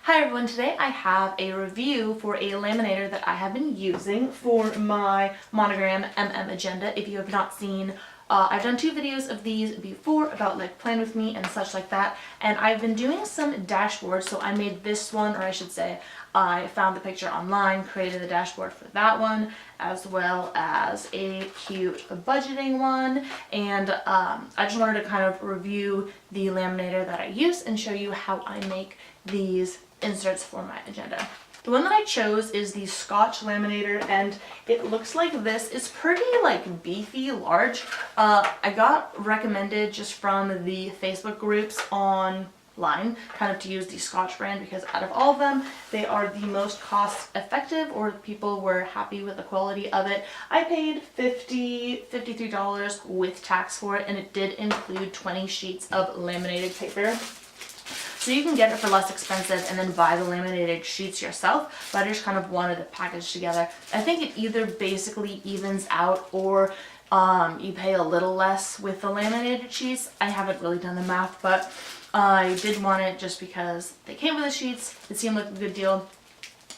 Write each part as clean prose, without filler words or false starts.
Hi everyone, today I have a review for a laminator that I have been using for my monogram MM agenda. If you have not seen, I've done two videos of these before about like plan with me and such like that, and I've been doing some dashboards. So I made this one, or I should say I found the picture online, created a dashboard for that one, as well as a cute budgeting one, and I just wanted to kind of review the laminator that I use and show you how I make these inserts for my agenda. The one that I chose is the Scotch Laminator, and it looks like this. It's pretty like beefy, large. I got recommended just from the Facebook groups online kind of to use the Scotch brand because out of all of them, they are the most cost effective, or people were happy with the quality of it. I paid $53 with tax for it, and it did include 20 sheets of laminated paper. So you can get it for less expensive and then buy the laminated sheets yourself, but I just kind of wanted it packaged together. I think it either basically evens out or you pay a little less with the laminated sheets. I haven't really done the math, but I did want it just because they came with the sheets. It seemed like a good deal.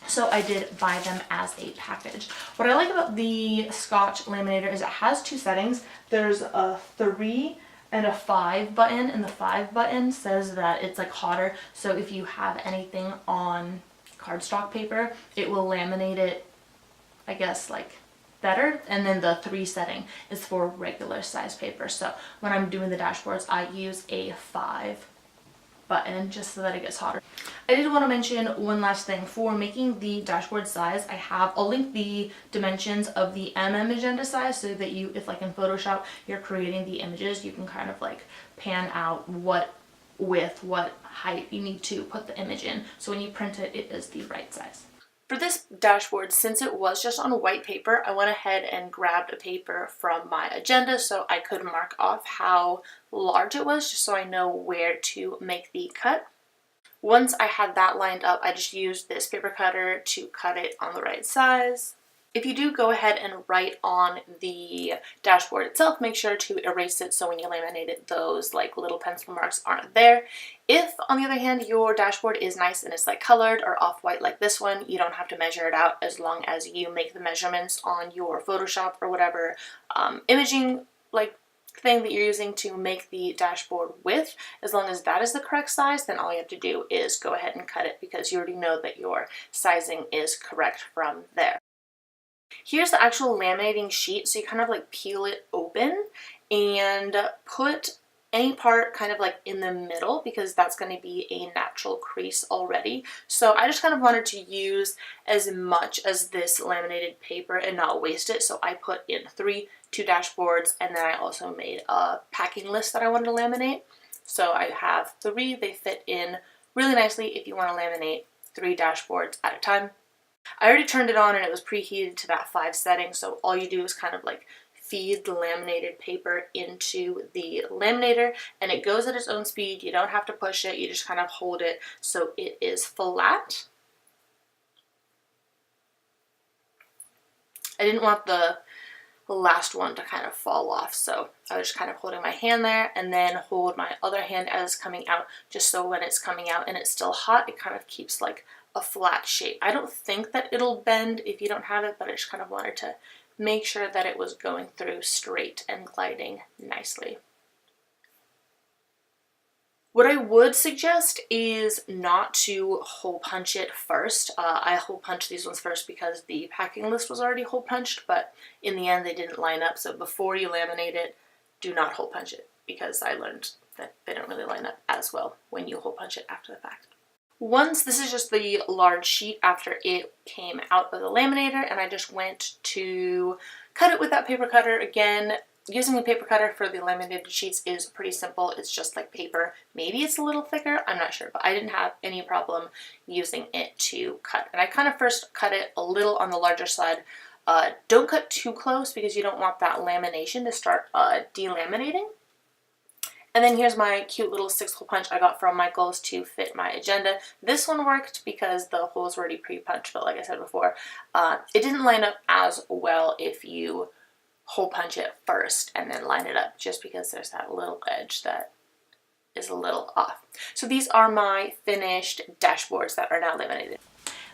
So I did buy them as a package. What I like about the Scotch Laminator is it has two settings. There's a 3 and a 5 button, and the 5 button says that it's like hotter, so if you have anything on cardstock paper, it will laminate it, I guess, like better. And then the 3 setting is for regular size paper. So when I'm doing the dashboards, I use a 5 button just so that it gets hotter. I did want to mention one last thing. For making the dashboard size, I'll link the dimensions of the MM agenda size so that you, if like in Photoshop, you're creating the images, you can kind of like pan out what width, what height you need to put the image in. So when you print it, it is the right size. For this dashboard, since it was just on white paper, I went ahead and grabbed a paper from my agenda so I could mark off how large it was, just so I know where to make the cut. Once I had that lined up, I just used this paper cutter to cut it on the right size. If you do go ahead and write on the dashboard itself, make sure to erase it so when you laminate it, those like little pencil marks aren't there. If, on the other hand, your dashboard is nice and it's like colored or off-white like this one, you don't have to measure it out as long as you make the measurements on your Photoshop or whatever imaging like thing that you're using to make the dashboard with. As long as that is the correct size, then all you have to do is go ahead and cut it because you already know that your sizing is correct from there. Here's the actual laminating sheet, so you kind of like peel it open and put any part kind of like in the middle because that's going to be a natural crease already. So I just kind of wanted to use as much as this laminated paper and not waste it. So I put in 2 dashboards, and then I also made a packing list that I wanted to laminate. So I have 3, they fit in really nicely if you want to laminate 3 dashboards at a time. I already turned it on and it was preheated to that 5 setting, so all you do is kind of like feed the laminated paper into the laminator and it goes at its own speed. You don't have to push it, you just kind of hold it so it is flat. I didn't want the last one to kind of fall off, so I was just kind of holding my hand there and then hold my other hand as it's coming out, just so when it's coming out and it's still hot, it kind of keeps like a flat shape. I don't think that it'll bend if you don't have it, but I just kind of wanted to make sure that it was going through straight and gliding nicely. What I would suggest is not to hole punch it first. I hole punched these ones first because the packing list was already hole punched, but in the end they didn't line up. So before you laminate it, do not hole punch it because I learned that they don't really line up as well when you hole punch it after the fact. Once, this is just the large sheet after it came out of the laminator, and I just went to cut it with that paper cutter. Again, using a paper cutter for the laminated sheets is pretty simple. It's just like paper. Maybe it's a little thicker, I'm not sure, but I didn't have any problem using it to cut. And I kind of first cut it a little on the larger side. Don't cut too close because you don't want that lamination to start delaminating. And then here's my cute little 6-hole punch I got from Michael's to fit my agenda. This one worked because the holes were already pre-punched, but like I said before, it didn't line up as well if you hole punch it first and then line it up, just because there's that little edge that is a little off. So these are my finished dashboards that are now laminated.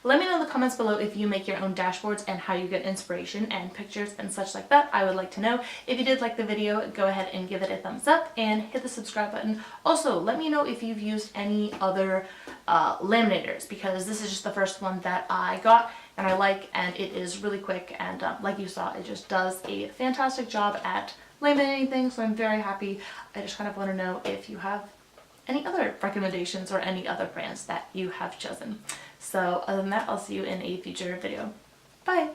Let me know in the comments below if you make your own dashboards and how you get inspiration and pictures and such like that. I would like to know. If you did like the video, go ahead and give it a thumbs up and hit the subscribe button. Also, let me know if you've used any other laminators, because this is just the first one that I got and I like, and it is really quick, and like you saw, it just does a fantastic job at laminating things, so I'm very happy. I just kind of want to know if you have any other recommendations or any other brands that you have chosen. So other than that, I'll see you in a future video. Bye!